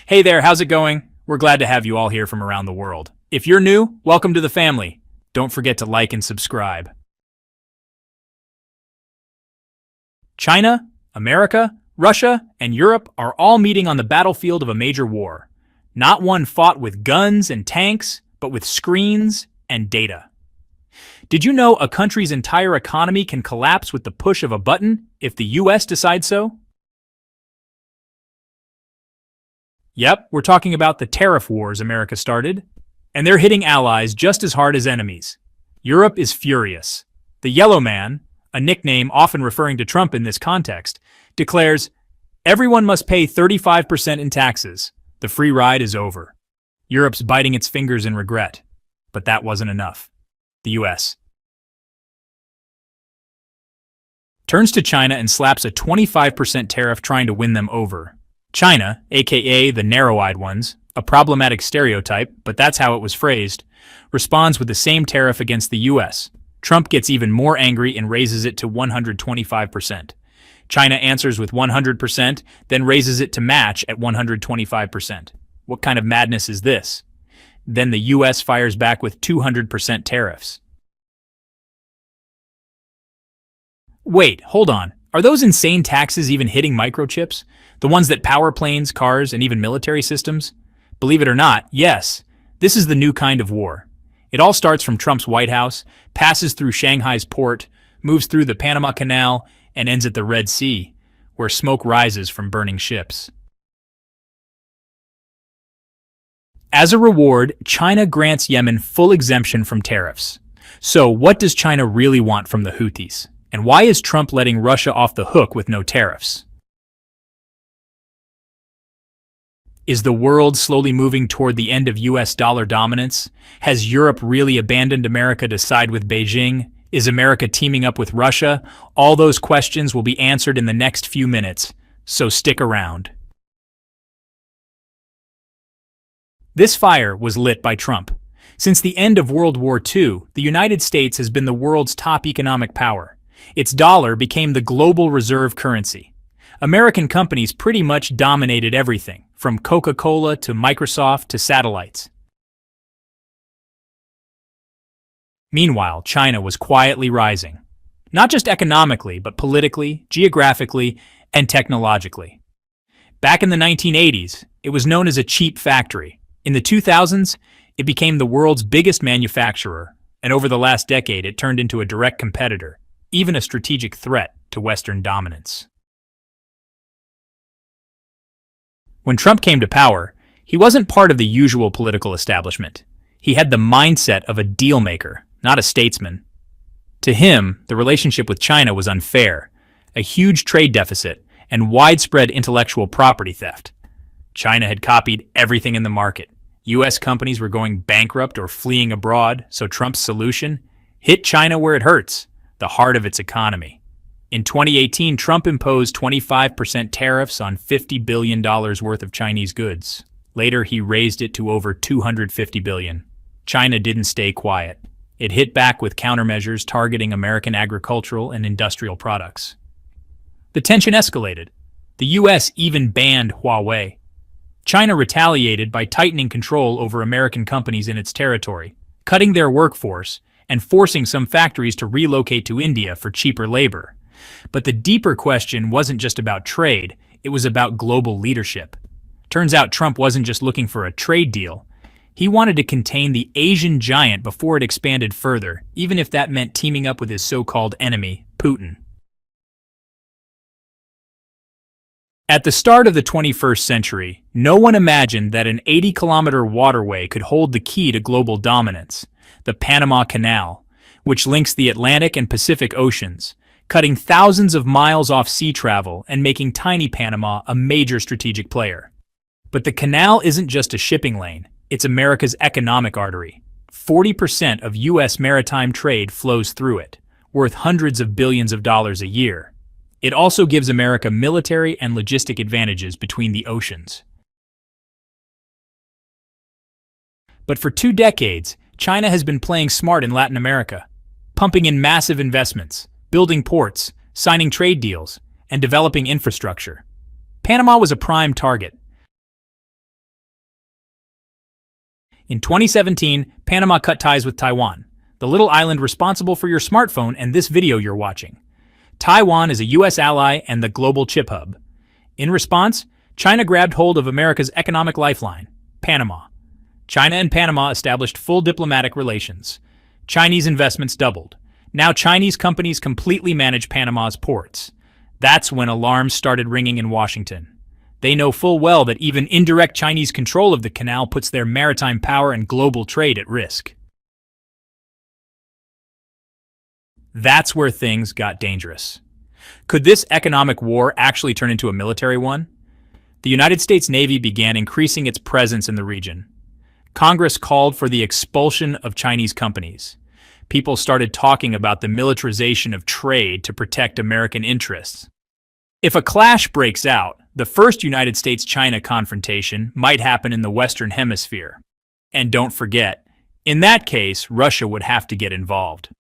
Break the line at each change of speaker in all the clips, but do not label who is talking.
Hey there, how's it going? We're glad to have you all here from around the world. If you're new, welcome to the family. Don't forget to like and subscribe. China, America, Russia, and Europe are all meeting on the battlefield of a major war. Not one fought with guns and tanks, but with screens and data. Did you know a country's entire economy can collapse with the push of a button if the US decides so? Yep, we're talking about the tariff wars America started, and they're hitting allies just as hard as enemies. Europe is furious. The Yellow Man, a nickname often referring to Trump in this context, declares, "Everyone must pay 35% in taxes. The free ride is over." Europe's biting its fingers in regret, but that wasn't enough. The US turns to China and slaps a 25% tariff trying to win them over. China, aka the narrow-eyed ones, a problematic stereotype, but that's how it was phrased, responds with the same tariff against the US. Trump gets even more angry and raises it to 125%. China answers with 100%, then raises it to match at 125%. What kind of madness is this? Then the US fires back with 200% tariffs. Wait, hold on. Are those insane taxes even hitting microchips? The ones that power planes, cars, and even military systems? Believe it or not, yes, this is the new kind of war. It all starts from Trump's White House, passes through Shanghai's port, moves through the Panama Canal, and ends at the Red Sea, where smoke rises from burning ships. As a reward, China grants Yemen full exemption from tariffs. So what does China really want from the Houthis? And why is Trump letting Russia off the hook with no tariffs? Is the world slowly moving toward the end of US dollar dominance? Has Europe really abandoned America to side with Beijing? Is America teaming up with Russia? All those questions will be answered in the next few minutes, so stick around. This fire was lit by Trump. Since the end of World War II, the United States has been the world's top economic power. Its dollar became the global reserve currency. American companies pretty much dominated everything, from Coca-Cola to Microsoft to satellites. Meanwhile, China was quietly rising. Not just economically, but politically, geographically, and technologically. Back in the 1980s, it was known as a cheap factory. In the 2000s, it became the world's biggest manufacturer, and over the last decade, it turned into a direct competitor, even a strategic threat to Western dominance. When Trump came to power, he wasn't part of the usual political establishment. He had the mindset of a deal-maker, not a statesman. To him, the relationship with China was unfair, a huge trade deficit, and widespread intellectual property theft. China had copied everything in the market. US companies were going bankrupt or fleeing abroad, so Trump's solution? Hit China where it hurts, the heart of its economy. In 2018, Trump imposed 25% tariffs on $50 billion worth of Chinese goods. Later, he raised it to over $250 billion. China didn't stay quiet. It hit back with countermeasures targeting American agricultural and industrial products. The tension escalated. The US even banned Huawei. China retaliated by tightening control over American companies in its territory, cutting their workforce, and forcing some factories to relocate to India for cheaper labor. But the deeper question wasn't just about trade, it was about global leadership. Turns out Trump wasn't just looking for a trade deal. He wanted to contain the Asian giant before it expanded further, even if that meant teaming up with his so-called enemy, Putin. At the start of the 21st century, no one imagined that an 80-kilometer waterway could hold the key to global dominance, the Panama Canal, which links the Atlantic and Pacific Oceans, cutting thousands of miles off sea travel and making tiny Panama a major strategic player. But the canal isn't just a shipping lane, it's America's economic artery. 40% of U.S. maritime trade flows through it, worth hundreds of billions of dollars a year. It also gives America military and logistic advantages between the oceans. But for 2 decades, China has been playing smart in Latin America, pumping in massive investments, building ports, signing trade deals, and developing infrastructure. Panama was a prime target. In 2017, Panama cut ties with Taiwan, the little island responsible for your smartphone and this video you're watching. Taiwan is a U.S. ally and the global chip hub. In response, China grabbed hold of America's economic lifeline, Panama. China and Panama established full diplomatic relations. Chinese investments doubled. Now Chinese companies completely manage Panama's ports. That's when alarms started ringing in Washington. They know full well that even indirect Chinese control of the canal puts their maritime power and global trade at risk. That's where things got dangerous. Could this economic war actually turn into a military one? The United States Navy began increasing its presence in the region. Congress called for the expulsion of Chinese companies. People started talking about the militarization of trade to protect American interests. If a clash breaks out, the first United States-China confrontation might happen in the Western Hemisphere. And don't forget, in that case, Russia would have to get involved.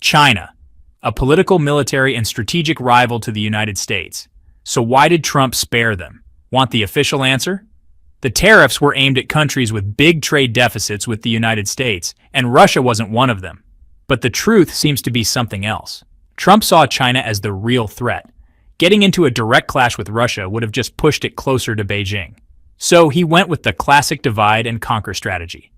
China, a political, military, and strategic rival to the United States. So why did Trump spare them? Want the official answer? The tariffs were aimed at countries with big trade deficits with the United States, and Russia wasn't one of them. But the truth seems to be something else. Trump saw China as the real threat. Getting into a direct clash with Russia would have just pushed it closer to Beijing. So he went with the classic divide and conquer strategy,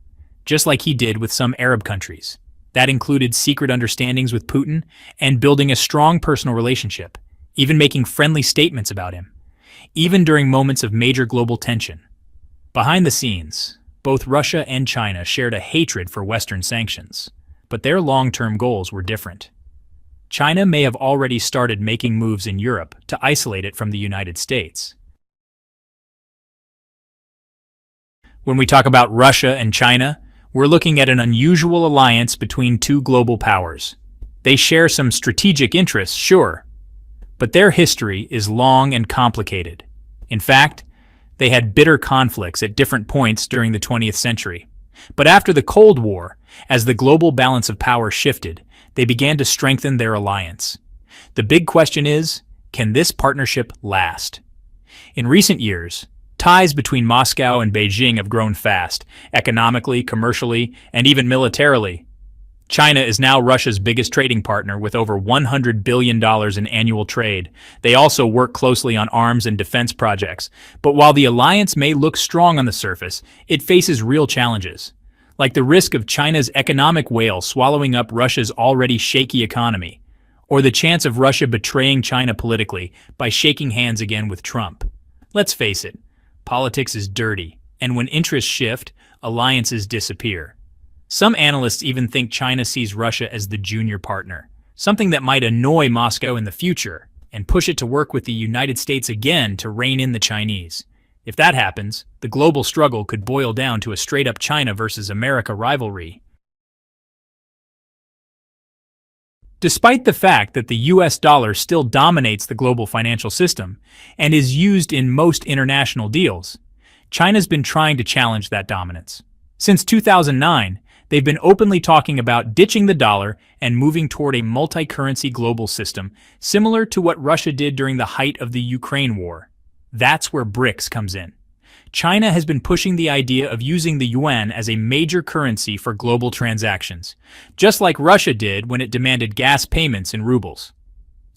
just like he did with some Arab countries. That included secret understandings with Putin and building a strong personal relationship, even making friendly statements about him, even during moments of major global tension. Behind the scenes, both Russia and China shared a hatred for Western sanctions, but their long-term goals were different. China may have already started making moves in Europe to isolate it from the United States. When we talk about Russia and China, we're looking at an unusual alliance between two global powers. They share some strategic interests, sure, but their history is long and complicated. In fact, they had bitter conflicts at different points during the 20th century. But after the Cold War, as the global balance of power shifted, they began to strengthen their alliance. The big question is, can this partnership last? In recent years, ties between Moscow and Beijing have grown fast, economically, commercially, and even militarily. China is now Russia's biggest trading partner with over $100 billion in annual trade. They also work closely on arms and defense projects. But while the alliance may look strong on the surface, it faces real challenges, like the risk of China's economic whale swallowing up Russia's already shaky economy, or the chance of Russia betraying China politically by shaking hands again with Trump. Let's face it, politics is dirty, and when interests shift, alliances disappear. Some analysts even think China sees Russia as the junior partner, something that might annoy Moscow in the future and push it to work with the United States again to rein in the Chinese. If that happens, the global struggle could boil down to a straight-up China versus America rivalry. Despite the fact that the US dollar still dominates the global financial system and is used in most international deals, China's been trying to challenge that dominance. Since 2009, they've been openly talking about ditching the dollar and moving toward a multi-currency global system, similar to what Russia did during the height of the Ukraine war. That's where BRICS comes in. China has been pushing the idea of using the yuan as a major currency for global transactions, just like Russia did when it demanded gas payments in rubles.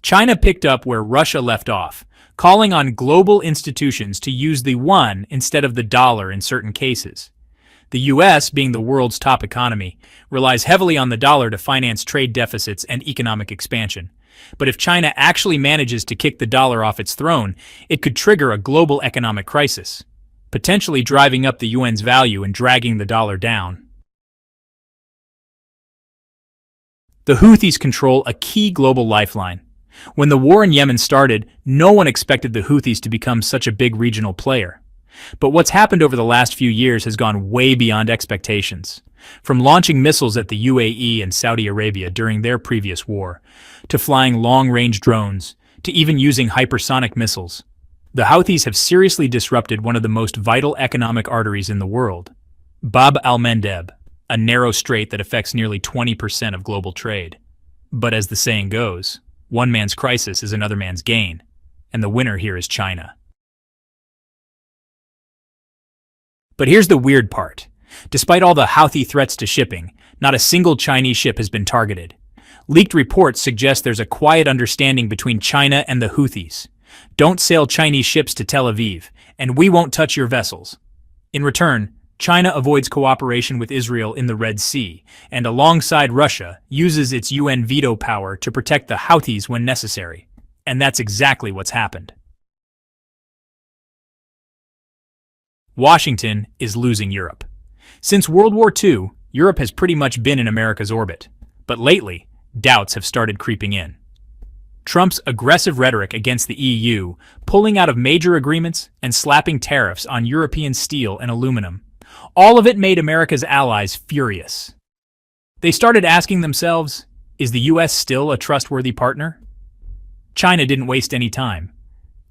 China picked up where Russia left off, calling on global institutions to use the yuan instead of the dollar in certain cases. The U.S., being the world's top economy, relies heavily on the dollar to finance trade deficits and economic expansion. But if China actually manages to kick the dollar off its throne, it could trigger a global economic crisis, potentially driving up the yuan's value and dragging the dollar down. The Houthis control a key global lifeline. When the war in Yemen started, no one expected the Houthis to become such a big regional player. But what's happened over the last few years has gone way beyond expectations. From launching missiles at the UAE and Saudi Arabia during their previous war, to flying long-range drones, to even using hypersonic missiles, the Houthis have seriously disrupted one of the most vital economic arteries in the world, Bab al-Mandeb, a narrow strait that affects nearly 20% of global trade. But as the saying goes, one man's crisis is another man's gain, and the winner here is China. But here's the weird part. Despite all the Houthi threats to shipping, not a single Chinese ship has been targeted. Leaked reports suggest there's a quiet understanding between China and the Houthis. Don't sail Chinese ships to Tel Aviv, and we won't touch your vessels. In return, China avoids cooperation with Israel in the Red Sea, and alongside Russia, uses its UN veto power to protect the Houthis when necessary. And that's exactly what's happened. Washington is losing Europe. Since World War II, Europe has pretty much been in America's orbit. But lately, doubts have started creeping in. Trump's aggressive rhetoric against the EU, pulling out of major agreements, and slapping tariffs on European steel and aluminum, all of it made America's allies furious. They started asking themselves, is the US still a trustworthy partner? China didn't waste any time.